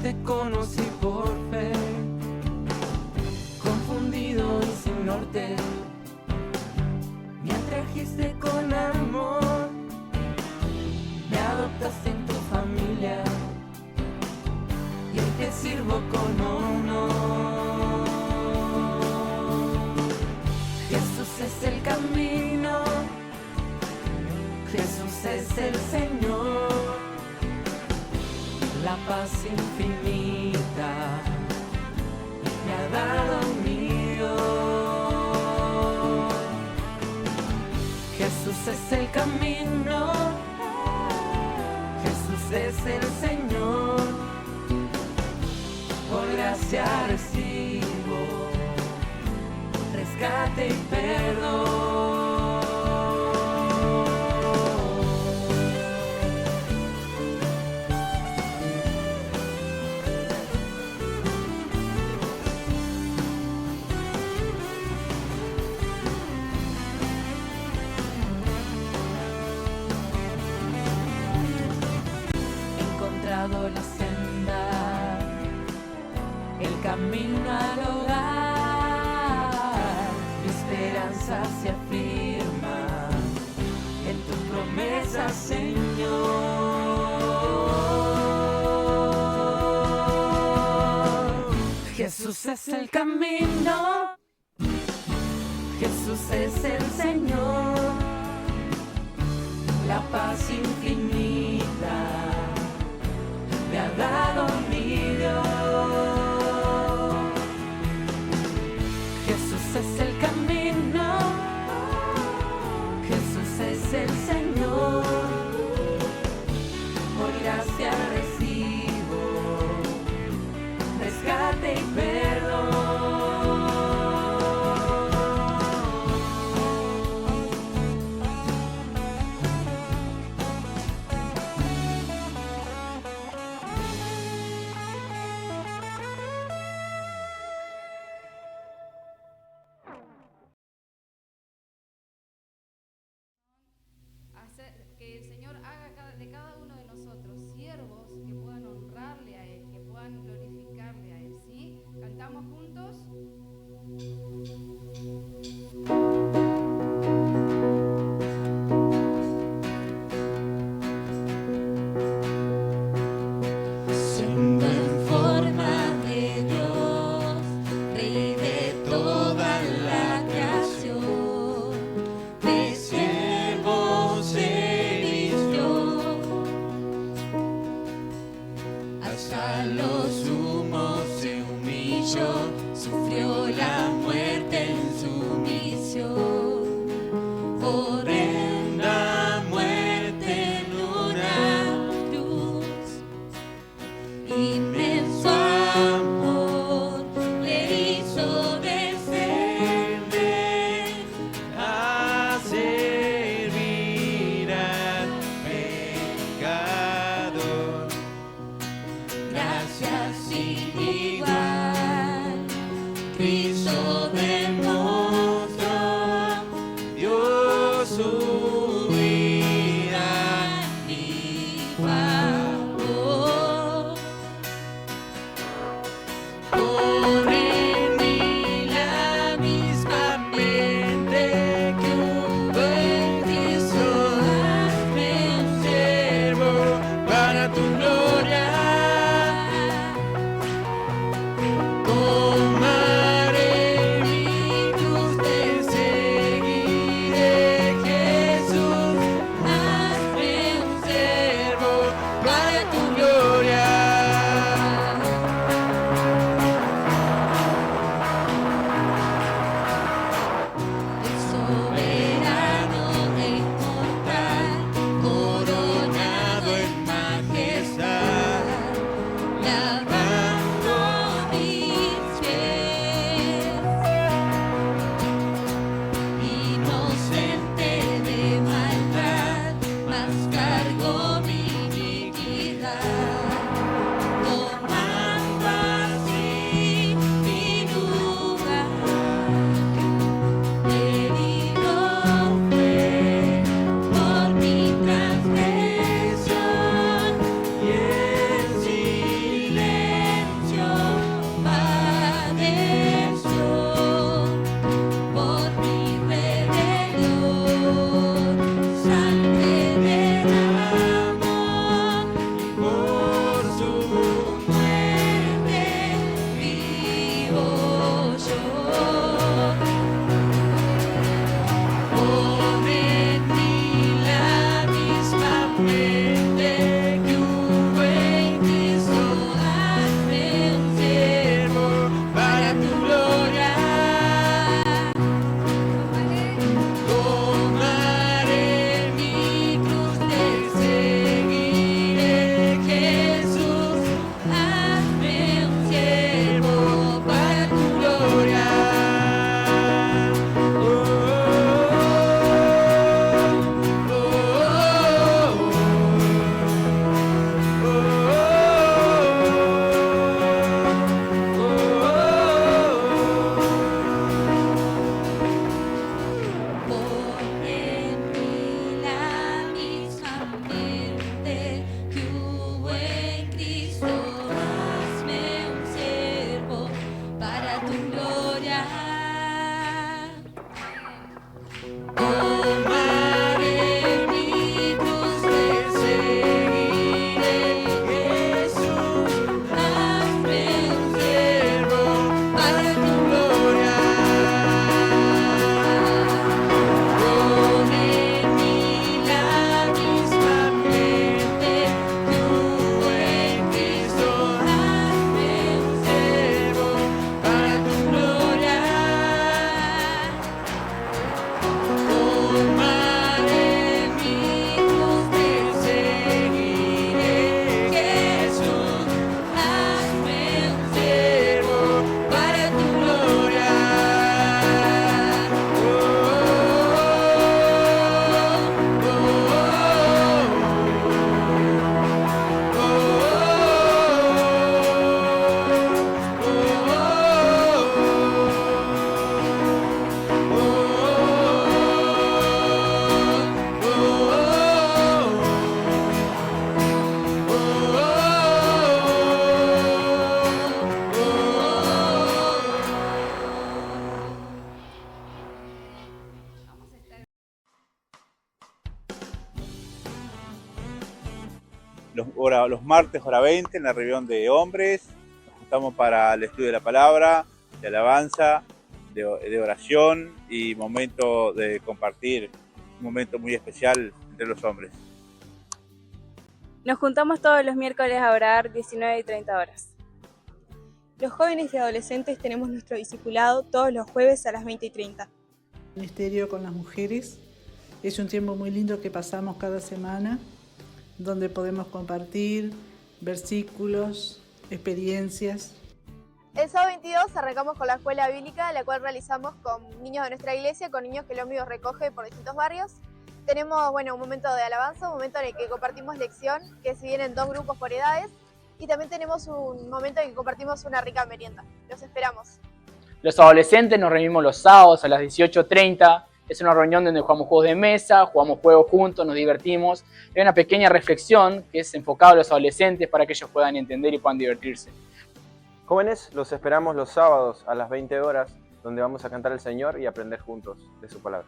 te conocí por fe, confundido y sin norte, me atrajiste con amor, me adoptaste en tu familia y hoy te sirvo con honor. Jesús es el camino, Jesús es el Señor, la paz infinita me ha dado mi Dios. Jesús es el camino, Jesús es el Señor, por gracia recibo rescate y perdón. La senda, el camino al hogar, mi esperanza se afirma en tu promesa, Señor. Jesús es el camino, Jesús es el Señor, la paz infinita me ha dado mi Dios. Jesús es el camino, Jesús es el Señor, por gracia recibo rescate y perdón. Que el Señor haga de cada uno de nosotros siervos que puedan honrarle a Él, que puedan glorificarle a Él, ¿sí? ¿Cantamos juntos? Siendo en forma de Dios, Rey de toda la creación, de siervo se vistió, hasta lo sumo se humilló, sufrió la muerte en sumisión. Horrenda muerte en una cruz, inmenso amor le hizo descender a servir al pecador. gracias sin igual. Cristo demostró, Dio su vida mi favor. Por en mí la misma mente que hubo en Cristo, hazme un siervo para tu gloria. Tomaré mi cruz, te seguiré, Jesús, hazme un siervo para tu gloria. El soberano e inmortal, coronado en majestad, los martes, hora 20, en la reunión de hombres. Nos juntamos para el estudio de la palabra, de alabanza, de oración y momento de compartir, un momento muy especial entre los hombres. Nos juntamos todos los miércoles a orar 19 y 30 horas. Los jóvenes y adolescentes tenemos nuestro discipulado todos los jueves a las 20 y 30. El ministerio con las mujeres es un tiempo muy lindo que pasamos cada semana, donde podemos compartir versículos, experiencias. El sábado 22 arrancamos con la escuela bíblica, la cual realizamos con niños de nuestra iglesia, con niños que el ómnibus recoge por distintos barrios. Tenemos un momento de alabanza, un momento en el que compartimos lección, que se vienen 2 grupos por edades, y también tenemos un momento en que compartimos una rica merienda. Los esperamos. Los adolescentes nos reunimos los sábados a las 18:30. Es una reunión donde jugamos juegos de mesa, jugamos juegos juntos, nos divertimos. Hay una pequeña reflexión que es enfocada a los adolescentes para que ellos puedan entender y puedan divertirse. Jóvenes, los esperamos los sábados a las 20 horas, donde vamos a cantar al Señor y aprender juntos de su palabra.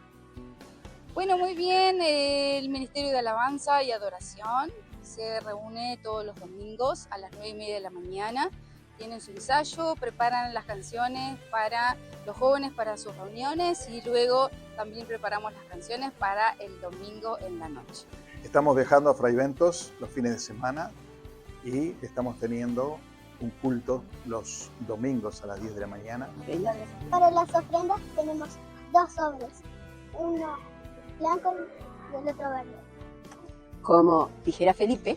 Bueno, muy bien, el Ministerio de Alabanza y Adoración se reúne todos los domingos a las 9:30 de la mañana. Tienen su ensayo, preparan las canciones para los jóvenes para sus reuniones y luego también preparamos las canciones para el domingo en la noche. Estamos viajando a Fraiventos los fines de semana y estamos teniendo un culto los domingos a las 10 de la mañana. Para las ofrendas tenemos 2 sobres, uno blanco y el otro verde. Como dijera Felipe,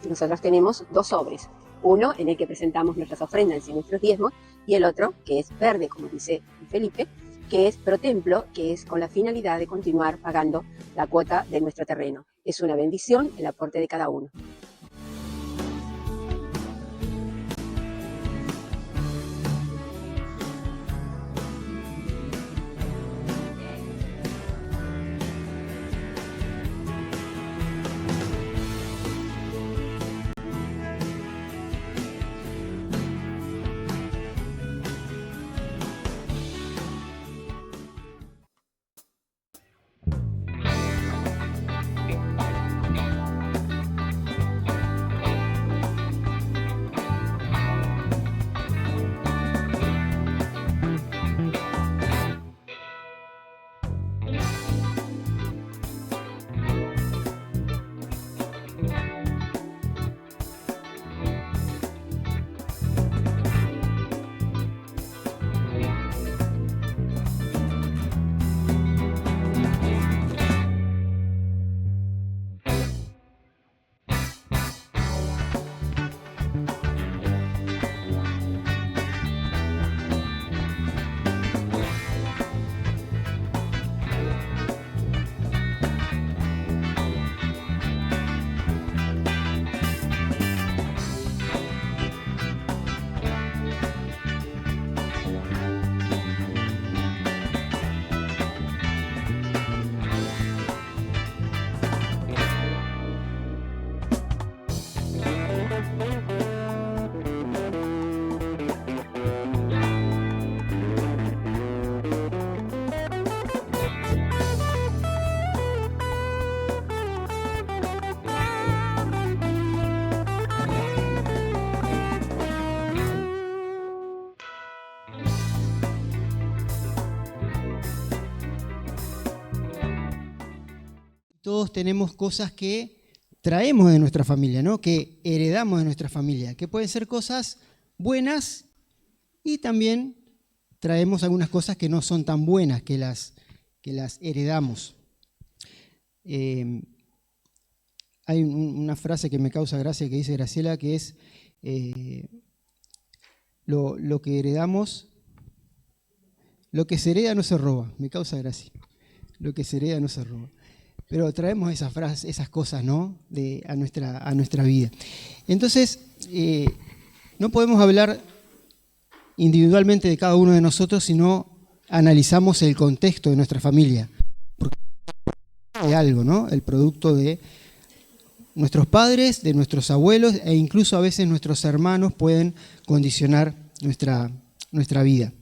nosotros tenemos 2 sobres. Uno en el que presentamos nuestras ofrendas y nuestros diezmos, y el otro, que es verde, como dice Felipe, que es pro templo, que es con la finalidad de continuar pagando la cuota de nuestro terreno. Es una bendición el aporte de cada uno. Todos tenemos cosas que traemos de nuestra familia, ¿no? Que heredamos de nuestra familia, que pueden ser cosas buenas y también traemos algunas cosas que no son tan buenas, que las heredamos. Hay una frase que me causa gracia que dice Graciela, que es lo que heredamos, lo que se hereda no se roba. Me causa gracia. Lo que se hereda no se roba. Pero traemos esas frases, esas cosas, ¿no? a nuestra vida. Entonces, no podemos hablar individualmente de cada uno de nosotros, sino analizamos el contexto de nuestra familia. Porque es algo, ¿no? El producto de nuestros padres, de nuestros abuelos e incluso a veces nuestros hermanos pueden condicionar nuestra vida.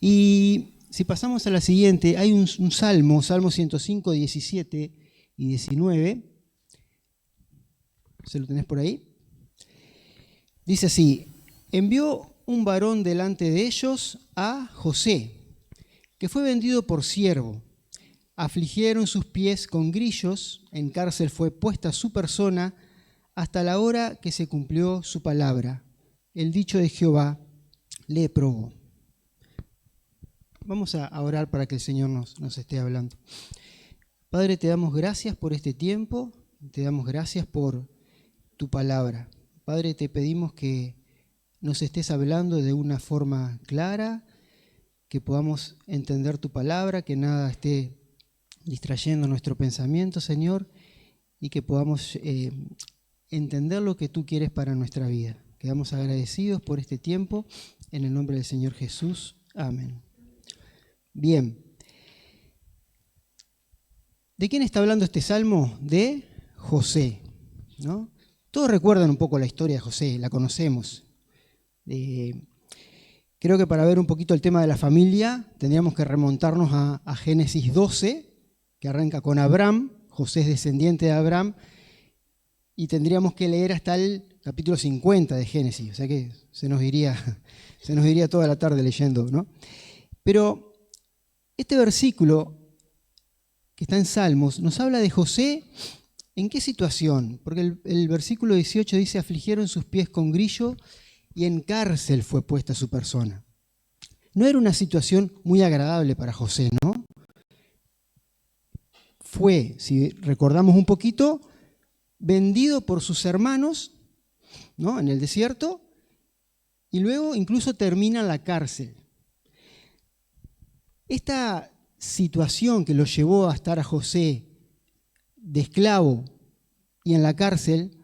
Y si pasamos a la siguiente, hay un salmo, Salmo 105, 17 y 19, ¿Se lo tenés por ahí? Dice así: envió un varón delante de ellos a José, que fue vendido por siervo. Afligieron sus pies con grillos, en cárcel fue puesta su persona, hasta la hora que se cumplió su palabra. El dicho de Jehová le probó. Vamos a orar para que el Señor nos esté hablando. Padre, te damos gracias por este tiempo, te damos gracias por tu palabra. Padre, te pedimos que nos estés hablando de una forma clara, que podamos entender tu palabra, que nada esté distrayendo nuestro pensamiento, Señor, y que podamos entender lo que tú quieres para nuestra vida. Quedamos agradecidos por este tiempo, en el nombre del Señor Jesús. Amén. Bien. ¿De quién está hablando este salmo? De José, ¿no? Todos recuerdan un poco la historia de José, la conocemos. Creo que para ver un poquito el tema de la familia tendríamos que remontarnos a Génesis 12, que arranca con Abraham. José es descendiente de Abraham, y tendríamos que leer hasta el capítulo 50 de Génesis, o sea que se nos iría toda la tarde leyendo, ¿no? Pero este versículo que está en Salmos nos habla de José. ¿En qué situación? Porque el versículo 18 dice: afligieron sus pies con grillo y en cárcel fue puesta su persona. No era una situación muy agradable para José, ¿no? Fue, si recordamos un poquito, vendido por sus hermanos, ¿no?, en el desierto, y luego incluso termina en la cárcel. Esta situación que lo llevó a estar a José de esclavo y en la cárcel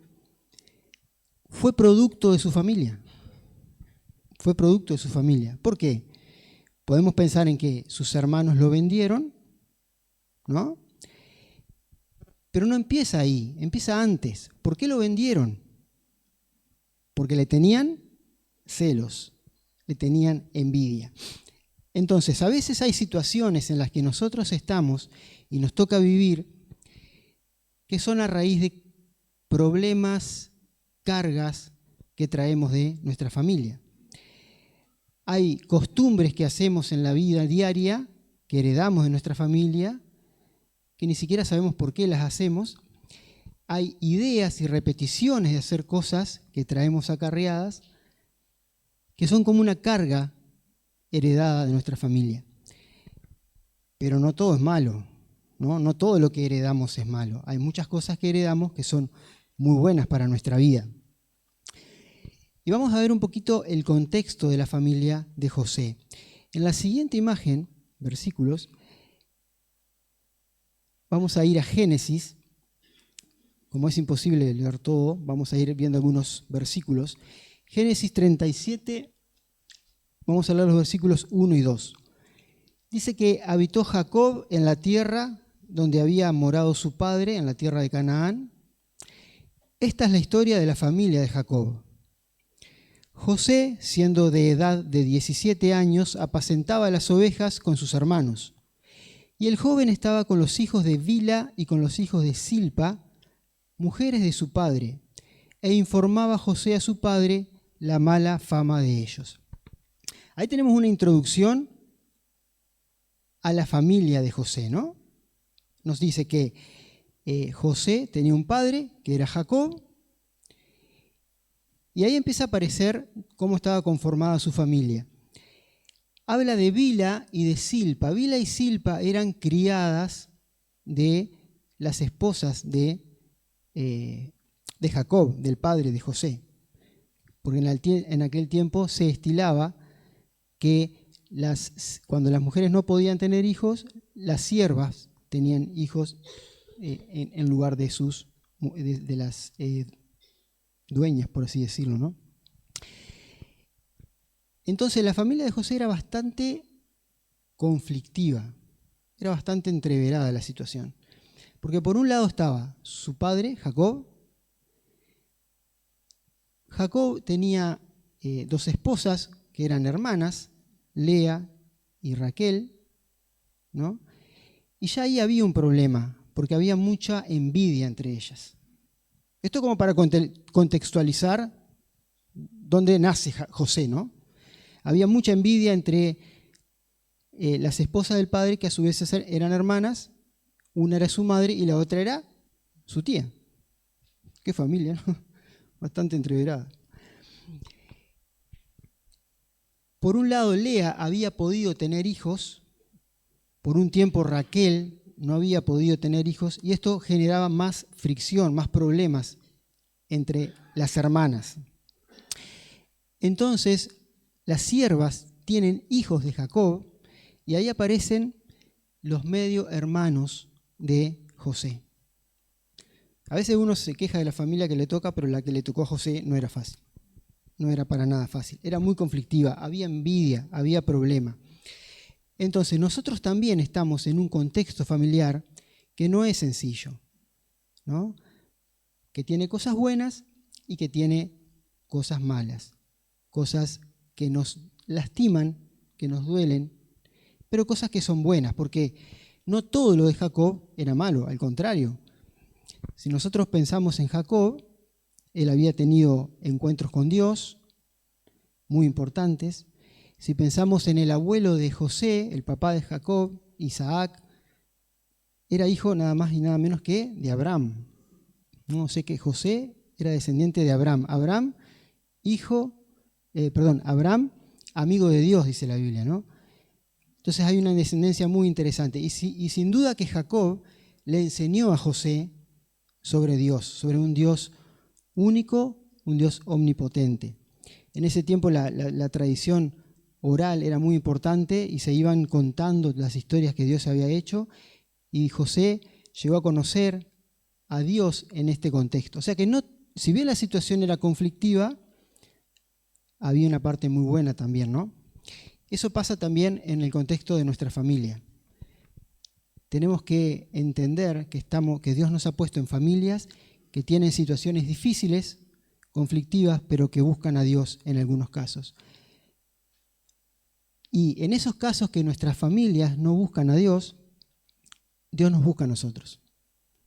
fue producto de su familia. Fue producto de su familia. ¿Por qué? Podemos pensar en que sus hermanos lo vendieron, ¿no? Pero no empieza ahí, empieza antes. ¿Por qué lo vendieron? Porque le tenían celos, le tenían envidia. Entonces, a veces hay situaciones en las que nosotros estamos y nos toca vivir que son a raíz de problemas, cargas que traemos de nuestra familia. Hay costumbres que hacemos en la vida diaria, que heredamos de nuestra familia, que ni siquiera sabemos por qué las hacemos. Hay ideas y repeticiones de hacer cosas que traemos acarreadas, que son como una carga heredada de nuestra familia. Pero no todo es malo, ¿no? No todo lo que heredamos es malo. Hay muchas cosas que heredamos que son muy buenas para nuestra vida. Y vamos a ver un poquito el contexto de la familia de José. En la siguiente imagen, versículos, vamos a ir a Génesis. Como es imposible leer todo, vamos a ir viendo algunos versículos. Génesis 37, vamos a leer los versículos 1 y 2. Dice que habitó Jacob en la tierra donde había morado su padre, en la tierra de Canaán. Esta es la historia de la familia de Jacob. José, siendo de edad de 17 años, apacentaba las ovejas con sus hermanos. Y el joven estaba con los hijos de Bila y con los hijos de Silpa, mujeres de su padre, e informaba José a su padre la mala fama de ellos. Ahí tenemos una introducción a la familia de José, ¿no? Nos dice que José tenía un padre, que era Jacob, y ahí empieza a aparecer cómo estaba conformada su familia. Habla de Bila y de Silpa. Bila y Silpa eran criadas de las esposas de Jacob, del padre de José. Porque en aquel tiempo se estilaba que cuando las mujeres no podían tener hijos, las siervas tenían hijos en lugar de las dueñas, por así decirlo, ¿no? Entonces la familia de José era bastante conflictiva, era bastante entreverada la situación. Porque por un lado estaba su padre, Jacob. Jacob tenía dos esposas que eran hermanas, Lea y Raquel, ¿no? Y ya ahí había un problema, porque había mucha envidia entre ellas. Esto como para contextualizar dónde nace José, ¿no? Había mucha envidia entre las esposas del padre, que a su vez eran hermanas. Una era su madre y la otra era su tía. Qué familia, ¿no? Bastante entreverada. Por un lado, Lea había podido tener hijos. Por un tiempo Raquel no había podido tener hijos, y esto generaba más fricción, más problemas entre las hermanas. Entonces, las siervas tienen hijos de Jacob, y ahí aparecen los medio hermanos de José. A veces uno se queja de la familia que le toca, pero la que le tocó a José no era fácil. No era para nada fácil. Era muy conflictiva, había envidia, había problema. Entonces, nosotros también estamos en un contexto familiar que no es sencillo, ¿no? Que tiene cosas buenas y que tiene cosas malas, cosas que nos lastiman, que nos duelen, pero cosas que son buenas, porque no todo lo de Jacob era malo, al contrario. Si nosotros pensamos en Jacob, él había tenido encuentros con Dios muy importantes. Si pensamos en el abuelo de José, el papá de Jacob, Isaac, era hijo nada más y nada menos que de Abraham. No sé que José era descendiente de Abraham. Abraham, amigo de Dios, dice la Biblia, ¿no? Entonces hay una descendencia muy interesante. Y sin duda que Jacob le enseñó a José sobre Dios, sobre un Dios único, un Dios omnipotente. En ese tiempo la tradición oral era muy importante y se iban contando las historias que Dios había hecho, y José llegó a conocer a Dios en este contexto. O sea que no, si bien la situación era conflictiva, había una parte muy buena también, ¿no? Eso pasa también en el contexto de nuestra familia. Tenemos que entender que Dios nos ha puesto en familias que tienen situaciones difíciles, conflictivas, pero que buscan a Dios en algunos casos. Y en esos casos que nuestras familias no buscan a Dios, Dios nos busca a nosotros,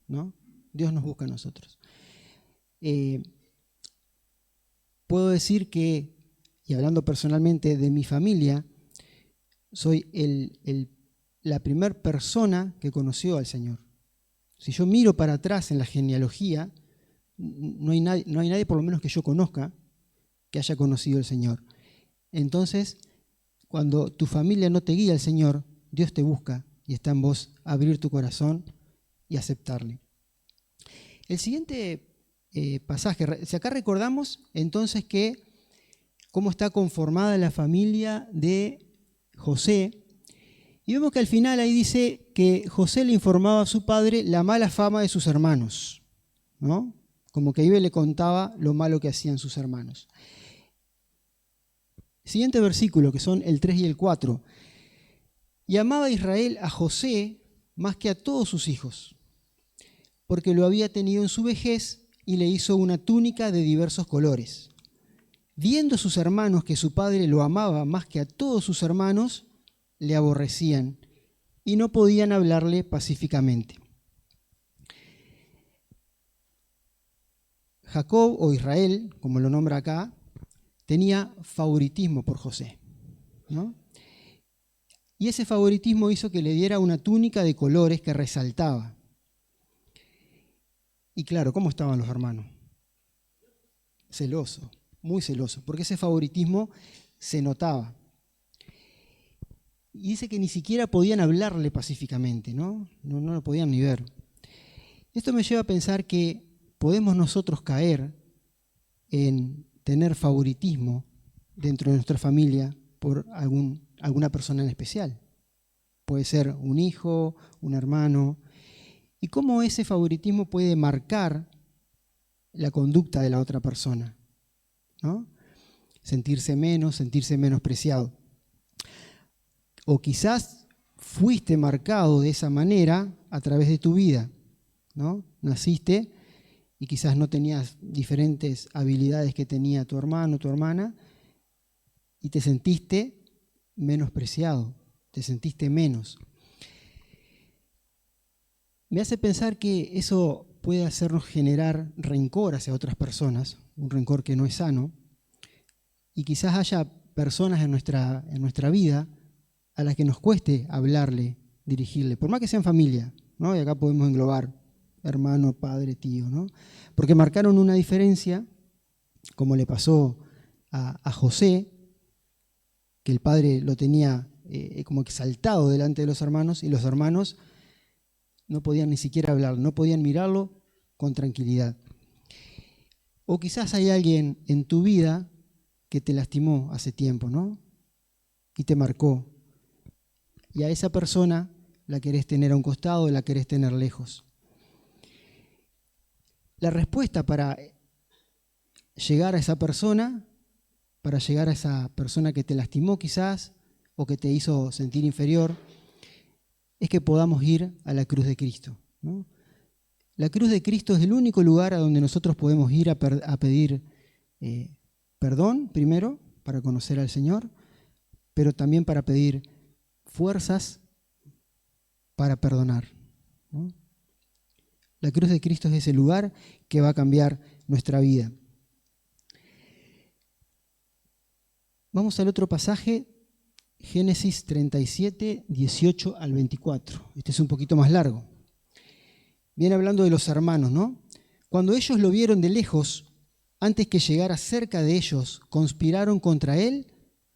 ¿no? Dios nos busca a nosotros. Puedo decir que, y hablando personalmente de mi familia, soy la primera persona que conoció al Señor. Si yo miro para atrás en la genealogía, no hay nadie, por lo menos que yo conozca, que haya conocido al Señor. Entonces, cuando tu familia no te guía al Señor, Dios te busca y está en vos abrir tu corazón y aceptarle. El siguiente pasaje, si acá recordamos entonces cómo está conformada la familia de José, y vemos que al final ahí dice que José le informaba a su padre la mala fama de sus hermanos, ¿no? Como que Ibe le contaba lo malo que hacían sus hermanos. Siguiente versículo, que son el 3 y el 4. Y amaba Israel a José más que a todos sus hijos, porque lo había tenido en su vejez y le hizo una túnica de diversos colores. Viendo sus hermanos que su padre lo amaba más que a todos sus hermanos, le aborrecían y no podían hablarle pacíficamente. Jacob, o Israel, como lo nombra acá, tenía favoritismo por José, ¿no? Y ese favoritismo hizo que le diera una túnica de colores que resaltaba. Y claro, ¿cómo estaban los hermanos? Celosos, muy celosos, porque ese favoritismo se notaba. Y dice que ni siquiera podían hablarle pacíficamente, ¿no? No lo podían ni ver. Esto me lleva a pensar que podemos nosotros caer en tener favoritismo dentro de nuestra familia por alguna persona en especial. Puede ser un hijo, un hermano. Y cómo ese favoritismo puede marcar la conducta de la otra persona, ¿no? Sentirse menospreciado. O quizás fuiste marcado de esa manera a través de tu vida, ¿no? Naciste y quizás no tenías diferentes habilidades que tenía tu hermano o tu hermana y te sentiste menospreciado, te sentiste menos. Me hace pensar que eso puede hacernos generar rencor hacia otras personas, un rencor que no es sano, y quizás haya personas en nuestra vida a las que nos cueste hablarle, dirigirle, por más que sean familia, ¿no? Y acá podemos englobar hermano, padre, tío, ¿no? Porque marcaron una diferencia, como le pasó a José, que el padre lo tenía como exaltado delante de los hermanos, y los hermanos no podían ni siquiera hablar, no podían mirarlo con tranquilidad. O quizás hay alguien en tu vida que te lastimó hace tiempo, ¿no? Y te marcó. Y a esa persona la querés tener a un costado, la querés tener lejos. La respuesta para llegar a esa persona, que te lastimó quizás, o que te hizo sentir inferior, es que podamos ir a la cruz de Cristo, ¿no? La cruz de Cristo es el único lugar a donde nosotros podemos ir a pedir perdón, primero, para conocer al Señor, pero también para pedir fuerzas para perdonar, ¿no? La cruz de Cristo es ese lugar que va a cambiar nuestra vida. Vamos al otro pasaje, Génesis 37, 18 al 24. Este es un poquito más largo. Viene hablando de los hermanos, ¿no? Cuando ellos lo vieron de lejos, antes que llegara cerca de ellos, conspiraron contra él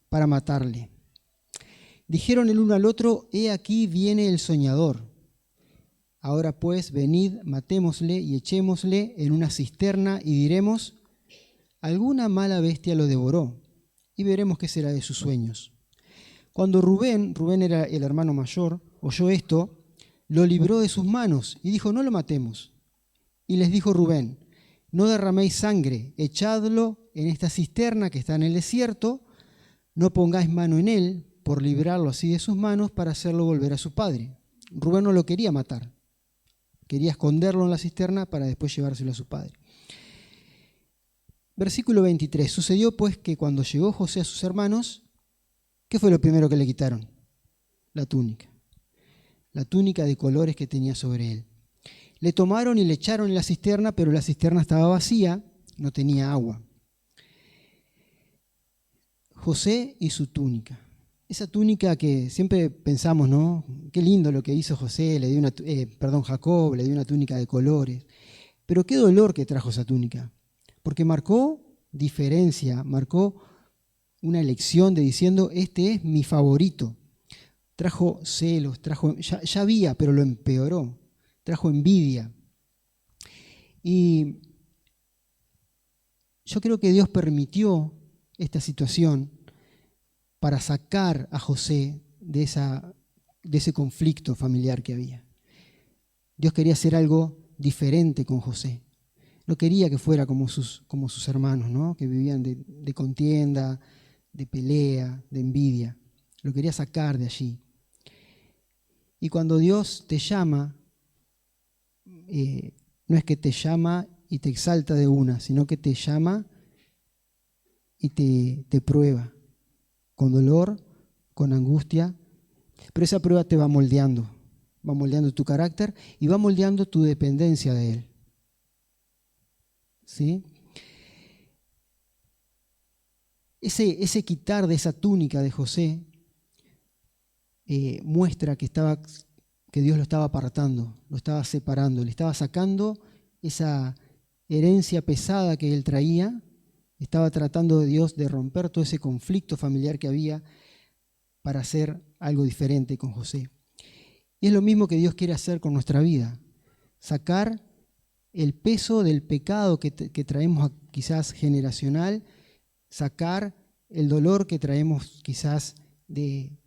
para matarle. Dijeron el uno al otro: he aquí viene el soñador. Ahora pues, venid, matémosle y echémosle en una cisterna y diremos: alguna mala bestia lo devoró, y veremos qué será de sus sueños. Cuando Rubén era el hermano mayor, oyó esto, lo libró de sus manos y dijo: no lo matemos. Y les dijo Rubén: no derraméis sangre, echadlo en esta cisterna que está en el desierto, no pongáis mano en él, por librarlo así de sus manos, para hacerlo volver a su padre. Rubén no lo quería matar, quería esconderlo en la cisterna para después llevárselo a su padre. Versículo 23. Sucedió pues que cuando llegó José a sus hermanos, ¿qué fue lo primero que le quitaron? La túnica de colores que tenía sobre él. Le tomaron y le echaron en la cisterna, pero la cisterna estaba vacía, no tenía agua. José y su túnica. Esa túnica que siempre pensamos, ¿no? Qué lindo lo que hizo José, Jacob, le dio una túnica de colores. Pero qué dolor que trajo esa túnica, porque marcó diferencia, marcó una elección de diciendo: este es mi favorito. Trajo celos, ya había, pero lo empeoró, trajo envidia. Y yo creo que Dios permitió esta situación para sacar a José de ese conflicto familiar que había. Dios quería hacer algo diferente con José. No quería que fuera como sus hermanos, ¿no? Que vivían de contienda, de pelea, de envidia. Lo quería sacar de allí. Y cuando Dios te llama, no es que te llama y te exalta de una, sino que te llama y te prueba, con dolor, con angustia, pero esa prueba te va moldeando tu carácter y va moldeando tu dependencia de Él. ¿Sí? Ese quitar de esa túnica de José muestra que Dios lo estaba apartando, lo estaba separando, le estaba sacando esa herencia pesada que él traía. Estaba tratando de Dios de romper todo ese conflicto familiar que había para hacer algo diferente con José. Y es lo mismo que Dios quiere hacer con nuestra vida, sacar el peso del pecado que traemos quizás generacional, sacar el dolor que traemos quizás de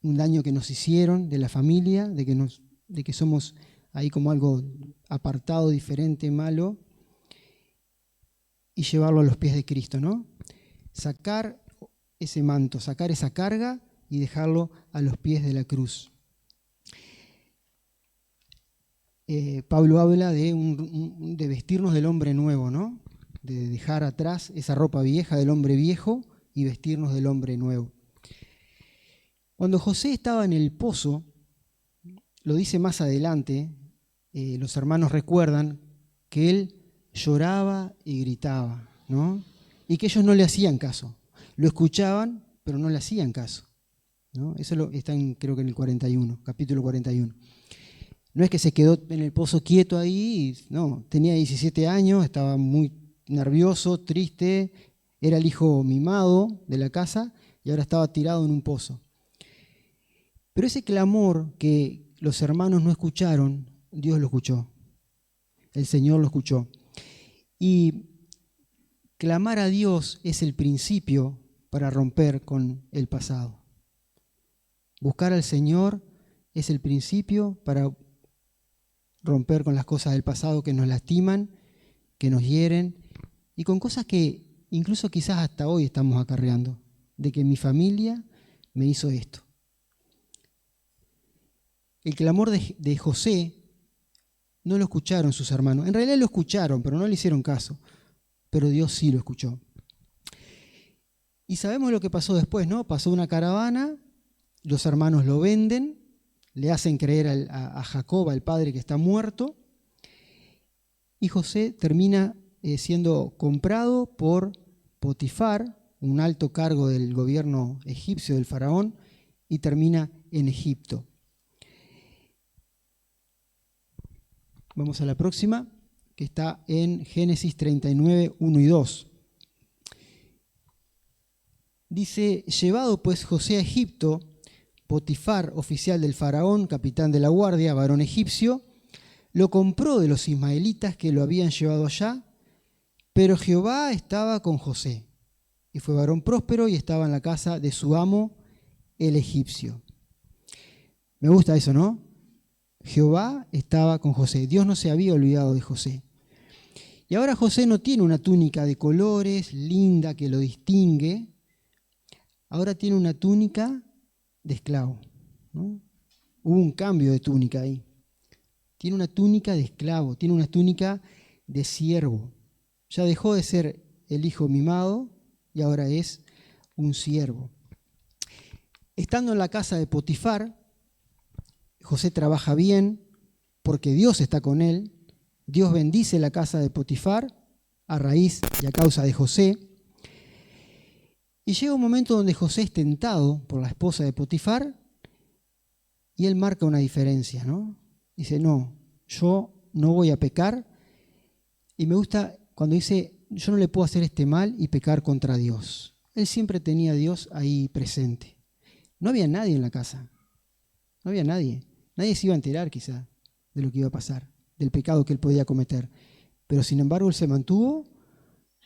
un daño que nos hicieron, de la familia, de que somos ahí como algo apartado, diferente, malo, y llevarlo a los pies de Cristo, ¿no? Sacar ese manto, sacar esa carga y dejarlo a los pies de la cruz. Pablo habla de vestirnos del hombre nuevo, ¿no? De dejar atrás esa ropa vieja del hombre viejo y vestirnos del hombre nuevo. Cuando José estaba en el pozo, lo dice más adelante, los hermanos recuerdan que él lloraba y gritaba, ¿no? Y que ellos no le hacían caso. Lo escuchaban, pero no le hacían caso, ¿no? Eso está creo que en el 41, capítulo 41. No es que se quedó en el pozo quieto ahí, no, tenía 17 años, estaba muy nervioso, triste, era el hijo mimado de la casa y ahora estaba tirado en un pozo. Pero ese clamor que los hermanos no escucharon, Dios lo escuchó, el Señor lo escuchó. Y clamar a Dios es el principio para romper con el pasado. Buscar al Señor es el principio para romper con las cosas del pasado que nos lastiman, que nos hieren, y con cosas que incluso quizás hasta hoy estamos acarreando, de que mi familia me hizo esto. El clamor de José no lo escucharon sus hermanos. En realidad lo escucharon, pero no le hicieron caso. Pero Dios sí lo escuchó. Y sabemos lo que pasó después, ¿no? Pasó una caravana, los hermanos lo venden, le hacen creer a Jacob, al padre, que está muerto, y José termina siendo comprado por Potifar, un alto cargo del gobierno egipcio del faraón, y termina en Egipto. Vamos a la próxima, que está en Génesis 39, 1 y 2. Dice: llevado pues José a Egipto, Potifar, oficial del faraón, capitán de la guardia, varón egipcio, lo compró de los ismaelitas que lo habían llevado allá, pero Jehová estaba con José, y fue varón próspero y estaba en la casa de su amo, el egipcio. Me gusta eso, ¿no? Jehová estaba con José. Dios no se había olvidado de José. Y ahora José no tiene una túnica de colores, linda, que lo distingue. Ahora tiene una túnica de esclavo, ¿no? Hubo un cambio de túnica ahí. Tiene una túnica de esclavo, tiene una túnica de siervo. Ya dejó de ser el hijo mimado y ahora es un siervo. Estando en la casa de Potifar, José trabaja bien porque Dios está con él. Dios bendice la casa de Potifar a raíz y a causa de José. Y llega un momento donde José es tentado por la esposa de Potifar y él marca una diferencia, ¿no? Dice: no, yo no voy a pecar. Y me gusta cuando dice: yo no le puedo hacer este mal y pecar contra Dios. Él siempre tenía a Dios ahí presente. No había nadie en la casa. No había nadie. Nadie se iba a enterar quizá de lo que iba a pasar, del pecado que él podía cometer. Pero sin embargo él se mantuvo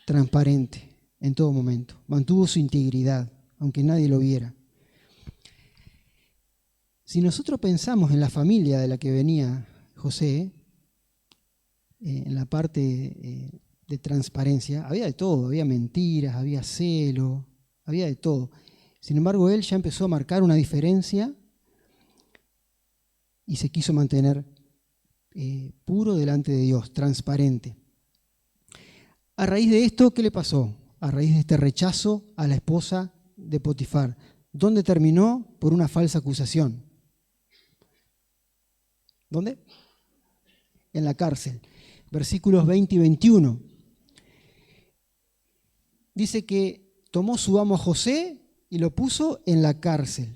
transparente en todo momento. Mantuvo su integridad, aunque nadie lo viera. Si nosotros pensamos en la familia de la que venía José, en la parte de transparencia, había de todo, había mentiras, había celo, había de todo. Sin embargo, él ya empezó a marcar una diferencia y se quiso mantener puro delante de Dios, transparente. A raíz de esto, ¿qué le pasó? A raíz de este rechazo a la esposa de Potifar, ¿dónde terminó? Por una falsa acusación. ¿Dónde? En la cárcel. Versículos 20 y 21. Dice que tomó su amo a José y lo puso en la cárcel,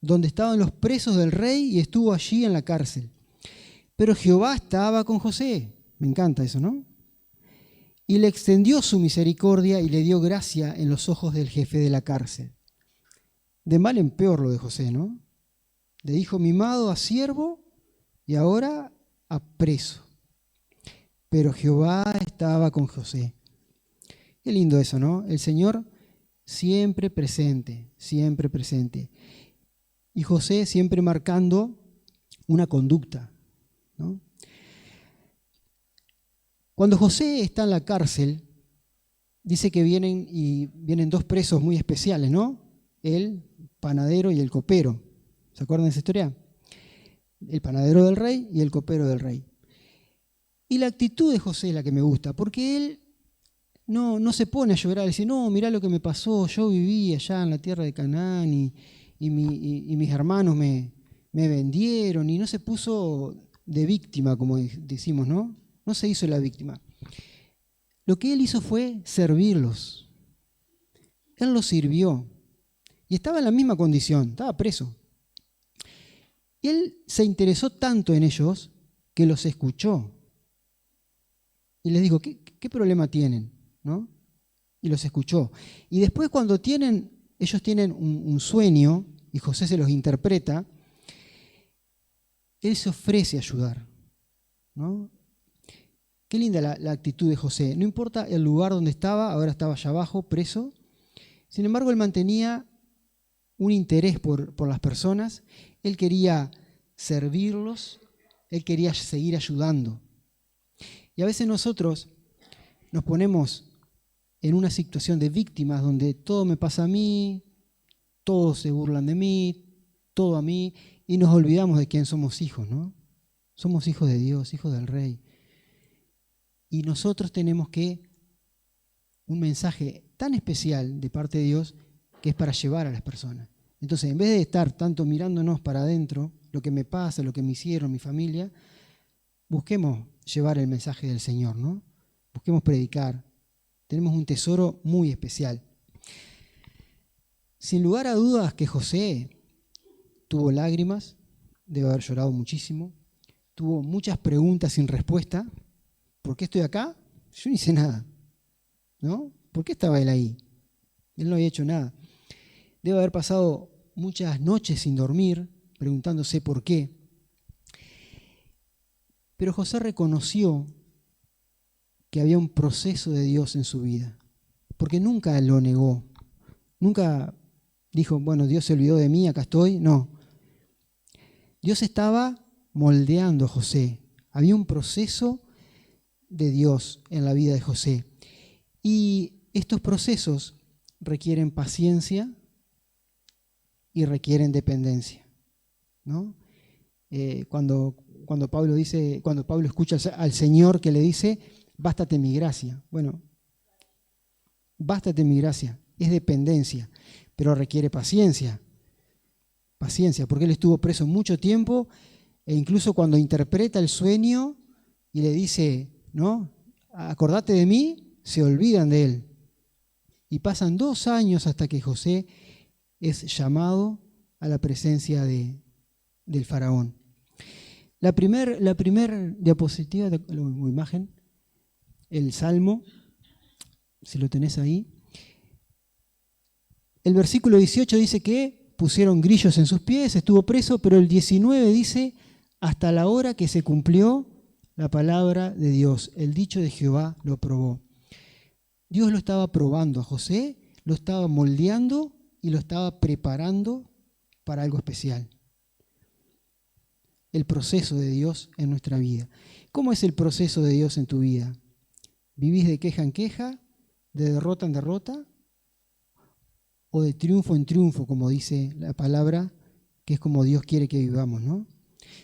donde estaban los presos del rey, y estuvo allí en la cárcel. Pero Jehová estaba con José. Me encanta eso, ¿no? Y le extendió su misericordia y le dio gracia en los ojos del jefe de la cárcel. De mal en peor lo de José, ¿no? De hijo mimado a siervo y ahora a preso. Pero Jehová estaba con José. Qué lindo eso, ¿no? El Señor siempre presente, siempre presente. Y José siempre marcando una conducta, ¿no? Cuando José está en la cárcel, dice que vienen dos presos muy especiales, ¿no? El panadero y el copero. ¿Se acuerdan de esa historia? El panadero del rey y el copero del rey. Y la actitud de José es la que me gusta, porque él no se pone a llorar, dice: no, mirá lo que me pasó, yo viví allá en la tierra de Canaán y mis hermanos me vendieron, y no se puso de víctima, como decimos, ¿no? no se hizo la víctima. Lo que él hizo fue servirlos. Él los sirvió. Y estaba en la misma condición, estaba preso. Y él se interesó tanto en ellos que los escuchó. Y les dijo, ¿qué problema tienen? ¿No? Y los escuchó. Y después cuando ellos tienen un sueño, y José se los interpreta, él se ofrece a ayudar, ¿no? Qué linda la actitud de José. No importa el lugar donde estaba, ahora estaba allá abajo, preso. Sin embargo, él mantenía un interés por las personas. Él quería servirlos, él quería seguir ayudando. Y a veces nosotros nos ponemos en una situación de víctimas donde todo me pasa a mí, todos se burlan de mí, todo a mí, y nos olvidamos de quién somos hijos, ¿no? Somos hijos de Dios, hijos del Rey. Y nosotros tenemos un mensaje tan especial de parte de Dios que es para llevar a las personas. Entonces, en vez de estar tanto mirándonos para adentro, lo que me pasa, lo que me hicieron, mi familia, busquemos llevar el mensaje del Señor, ¿no? Busquemos predicar. Tenemos un tesoro muy especial. Sin lugar a dudas que José tuvo lágrimas, debe haber llorado muchísimo, tuvo muchas preguntas sin respuesta. ¿Por qué estoy acá? Yo no hice nada, ¿no? ¿Por qué estaba él ahí? Él no había hecho nada. Debe haber pasado muchas noches sin dormir, preguntándose por qué. Pero José reconoció que había un proceso de Dios en su vida, porque nunca lo negó. Nunca dijo, bueno, Dios se olvidó de mí, acá estoy. No. Dios estaba moldeando a José. Había un proceso de Dios en la vida de José. Y estos procesos requieren paciencia y requieren dependencia, ¿no? Cuando Pablo escucha al Señor que le dice, bástate mi gracia. Bueno, bástate mi gracia, es dependencia, pero requiere paciencia. Paciencia, porque él estuvo preso mucho tiempo, e incluso cuando interpreta el sueño y le dice, ¿no? Acordate de mí, se olvidan de él. Y pasan 2 años hasta que José es llamado a la presencia del faraón. La primer diapositiva o imagen, el Salmo, si lo tenés ahí. El versículo 18 dice que pusieron grillos en sus pies, estuvo preso, pero el 19 dice, hasta la hora que se cumplió la palabra de Dios, el dicho de Jehová lo probó. Dios lo estaba probando a José, lo estaba moldeando y lo estaba preparando para algo especial. El proceso de Dios en nuestra vida. ¿Cómo es el proceso de Dios en tu vida? ¿Vivís de queja en queja, de derrota en derrota o de triunfo en triunfo, como dice la palabra, que es como Dios quiere que vivamos, ¿no?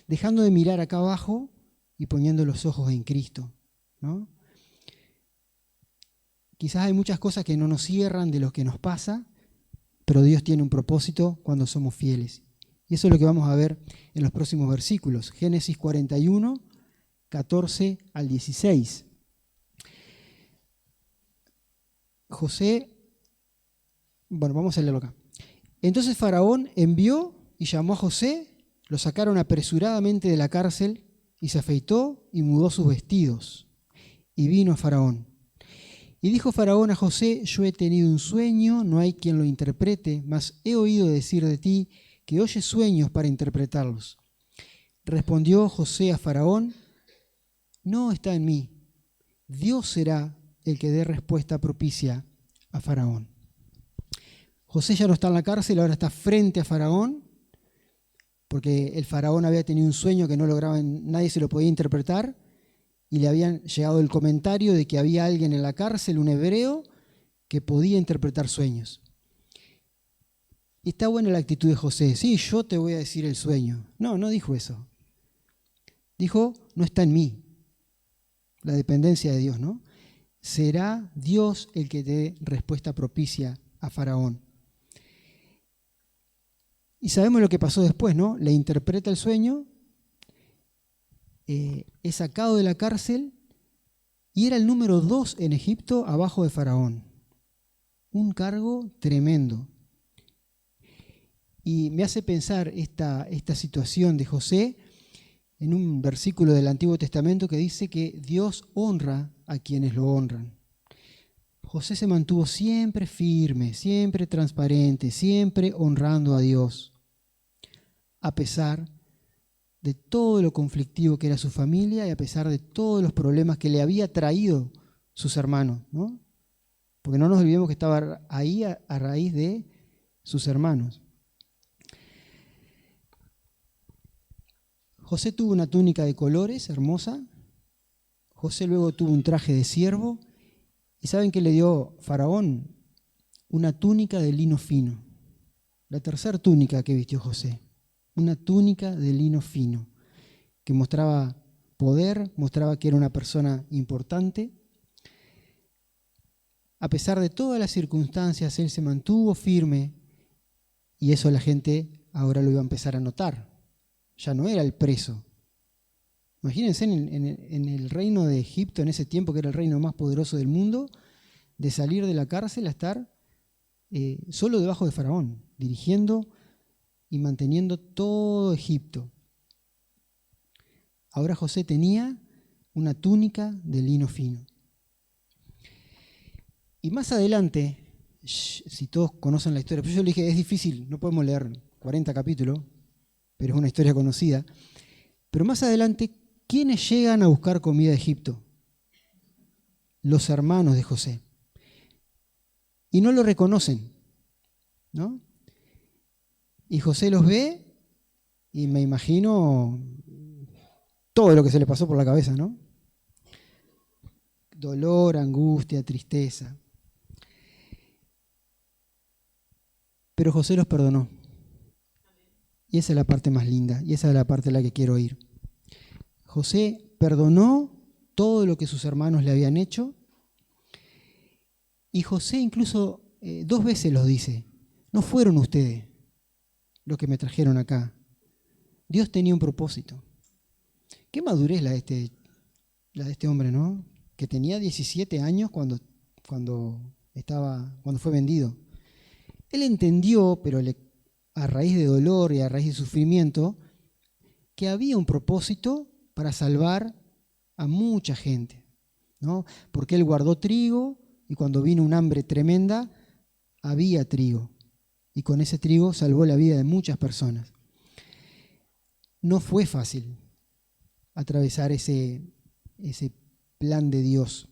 Dejando de mirar acá abajo y poniendo los ojos en Cristo, ¿no? Quizás hay muchas cosas que no nos cierran de lo que nos pasa, pero Dios tiene un propósito cuando somos fieles. Y eso es lo que vamos a ver en los próximos versículos. Génesis 41, 14 al 16. Vamos a leerlo acá. Entonces Faraón envió y llamó a José, lo sacaron apresuradamente de la cárcel y se afeitó y mudó sus vestidos y vino a Faraón. Y dijo Faraón a José, yo he tenido un sueño, no hay quien lo interprete, mas he oído decir de ti que oyes sueños para interpretarlos. Respondió José a Faraón, no está en mí, Dios será el que dé respuesta propicia a Faraón. José ya no está en la cárcel, ahora está frente a Faraón, porque el Faraón había tenido un sueño que no lograba, nadie se lo podía interpretar, y le habían llegado el comentario de que había alguien en la cárcel, un hebreo, que podía interpretar sueños. Y está buena la actitud de José. Sí, yo te voy a decir el sueño. No, no dijo eso. Dijo, no está en mí. La dependencia de Dios, ¿no? Será Dios el que dé respuesta propicia a Faraón. Y sabemos lo que pasó después, ¿no? Le interpreta el sueño, es sacado de la cárcel y era el número 2 en Egipto abajo de Faraón. Un cargo tremendo. Y me hace pensar esta situación de José en un versículo del Antiguo Testamento que dice que Dios honra a quienes lo honran. José se mantuvo siempre firme, siempre transparente, siempre honrando a Dios, a pesar de todo lo conflictivo que era su familia y a pesar de todos los problemas que le había traído sus hermanos, ¿no? Porque no nos olvidemos que estaba ahí a raíz de sus hermanos. José tuvo una túnica de colores hermosa. José luego tuvo un traje de siervo. ¿Y saben qué le dio Faraón? Una túnica de lino fino. La tercera túnica que vistió José. Una túnica de lino fino, que mostraba poder, mostraba que era una persona importante. A pesar de todas las circunstancias, él se mantuvo firme y eso la gente ahora lo iba a empezar a notar. Ya no era el preso. Imagínense en el reino de Egipto, en ese tiempo que era el reino más poderoso del mundo, de salir de la cárcel a estar solo debajo de Faraón, dirigiendo y manteniendo todo Egipto. Ahora José tenía una túnica de lino fino. Y más adelante, si todos conocen la historia, pero yo le dije, es difícil, no podemos leer 40 capítulos, pero es una historia conocida. Pero más adelante, ¿quiénes llegan a buscar comida de Egipto? Los hermanos de José. Y no lo reconocen, ¿no? Y José los ve y me imagino todo lo que se le pasó por la cabeza, ¿no? Dolor, angustia, tristeza. Pero José los perdonó. Y esa es la parte más linda, y esa es la parte a la que quiero ir. José perdonó todo lo que sus hermanos le habían hecho, y José incluso 2 veces los dice, no fueron ustedes los que me trajeron acá. Dios tenía un propósito. Qué madurez la de este hombre, ¿no? Que tenía 17 años cuando fue vendido. Él entendió, pero a raíz de dolor y a raíz de sufrimiento, que había un propósito para salvar a mucha gente, ¿no? Porque él guardó trigo y cuando vino un hambre tremenda, había trigo. Y con ese trigo salvó la vida de muchas personas. No fue fácil atravesar ese plan de Dios.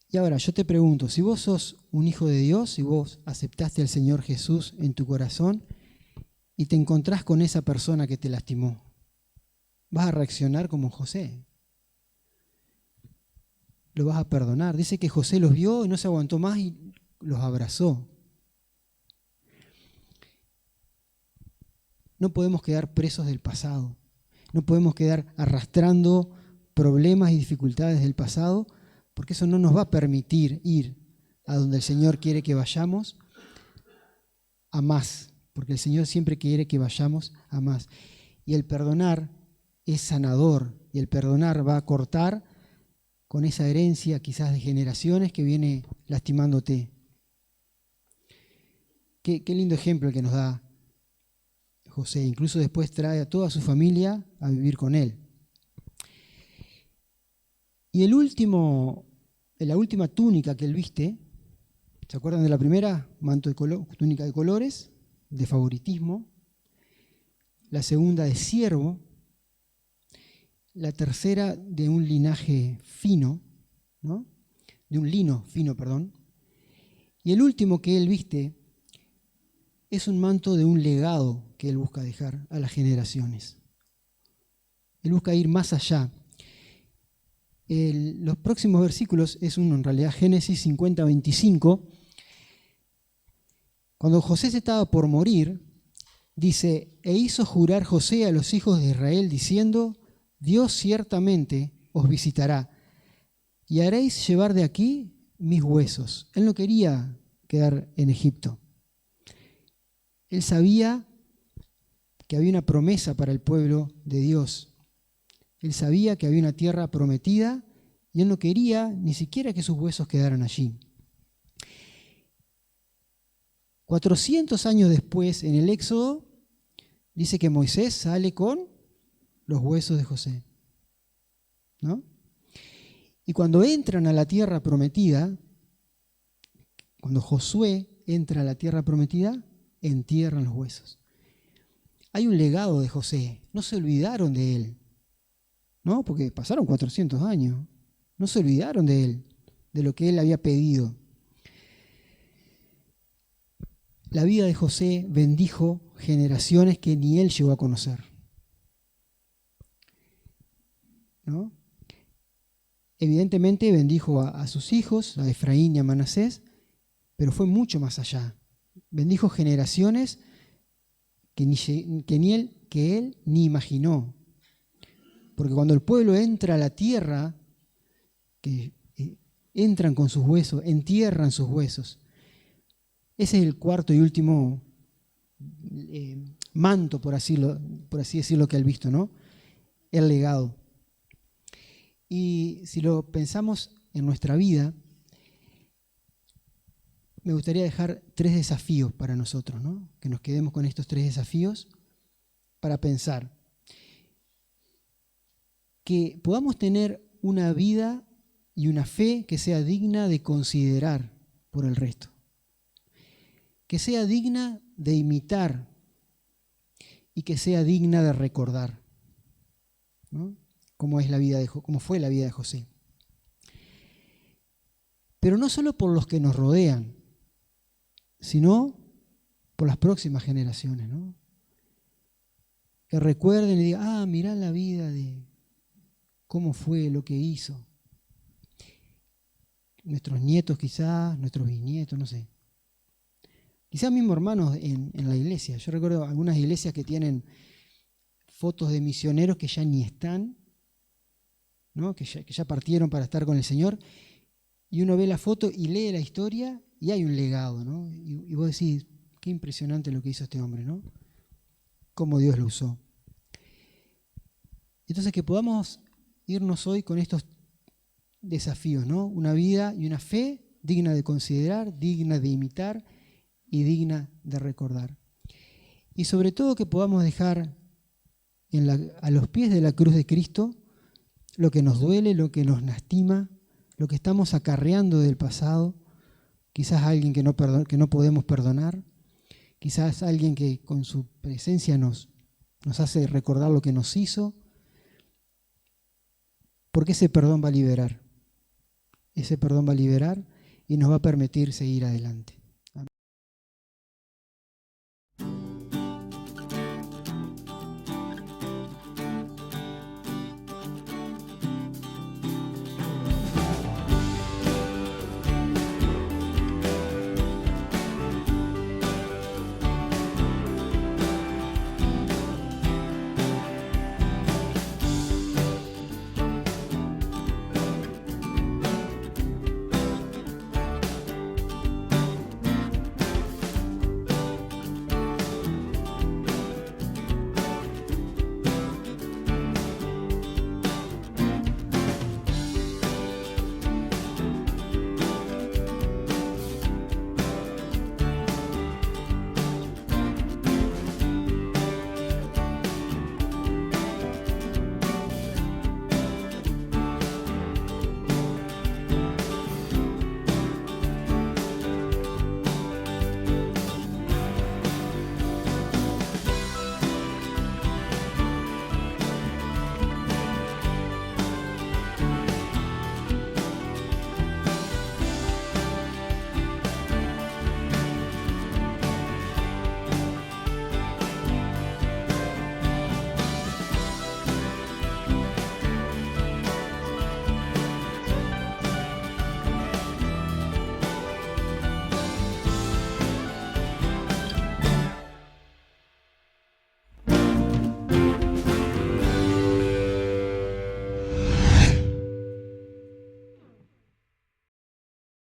Y ahora yo te pregunto, si vos sos un hijo de Dios, si vos aceptaste al Señor Jesús en tu corazón y te encontrás con esa persona que te lastimó, ¿vas a reaccionar como José? ¿Lo vas a perdonar? Dice que José los vio y no se aguantó más y los abrazó. No podemos quedar presos del pasado. No podemos quedar arrastrando problemas y dificultades del pasado, porque eso no nos va a permitir ir a donde el Señor quiere que vayamos a más, porque el Señor siempre quiere que vayamos a más. Y el perdonar es sanador, y el perdonar va a cortar con esa herencia quizás de generaciones que viene lastimándote. Qué lindo ejemplo el que nos da José. Incluso después trae a toda su familia a vivir con él. Y la última túnica que él viste, ¿se acuerdan de la primera? Túnica de colores, de favoritismo. La segunda de siervo. La tercera de un linaje fino, ¿no? De un lino fino, perdón. Y el último que él viste es un manto de un legado que él busca dejar a las generaciones. Él busca ir más allá. Los próximos versículos es en realidad Génesis 50:25. Cuando José se estaba por morir, dice, e hizo jurar José a los hijos de Israel diciendo, Dios ciertamente os visitará y haréis llevar de aquí mis huesos. Él no quería quedar en Egipto. Él sabía que había una promesa para el pueblo de Dios. Él sabía que había una tierra prometida y él no quería ni siquiera que sus huesos quedaran allí. 400 años después, en el Éxodo, dice que Moisés sale con los huesos de José, ¿no? Y cuando entran a la tierra prometida, cuando Josué entra a la tierra prometida, entierran los huesos. Hay un legado de José, no se olvidaron de él, ¿no? Porque pasaron 400 años, no se olvidaron de él, de lo que él había pedido. La vida de José bendijo generaciones que ni él llegó a conocer, ¿no? Evidentemente bendijo a sus hijos, a Efraín y a Manasés, pero fue mucho más allá. Bendijo generaciones que él ni imaginó. Porque cuando el pueblo entra a la tierra, que entran con sus huesos, entierran sus huesos. Ese es el cuarto y último manto, por así decirlo, que han visto, ¿no? El legado. Y si lo pensamos en nuestra vida, me gustaría dejar 3 desafíos para nosotros, ¿no? Que nos quedemos con estos 3 desafíos para pensar. Que podamos tener una vida y una fe que sea digna de considerar por el resto. Que sea digna de imitar y que sea digna de recordar, ¿no? Cómo fue la vida de José. Pero no solo por los que nos rodean, sino por las próximas generaciones, ¿no? Que recuerden y digan, mirá la vida de cómo fue, lo que hizo. Nuestros nietos quizás, nuestros bisnietos, no sé. Quizás mismos hermanos en la iglesia. Yo recuerdo algunas iglesias que tienen fotos de misioneros que ya ni están, ¿no? que ya partieron para estar con el Señor, y uno ve la foto y lee la historia y hay un legado, ¿no? Y vos decís, qué impresionante lo que hizo este hombre, ¿no? Cómo Dios lo usó. Entonces que podamos irnos hoy con estos desafíos, ¿no? Una vida y una fe digna de considerar, digna de imitar y digna de recordar. Y sobre todo que podamos dejar a los pies de la cruz de Cristo lo que nos duele, lo que nos lastima, lo que estamos acarreando del pasado, quizás alguien que no podemos perdonar, quizás alguien que con su presencia nos hace recordar lo que nos hizo, porque ese perdón va a liberar y nos va a permitir seguir adelante.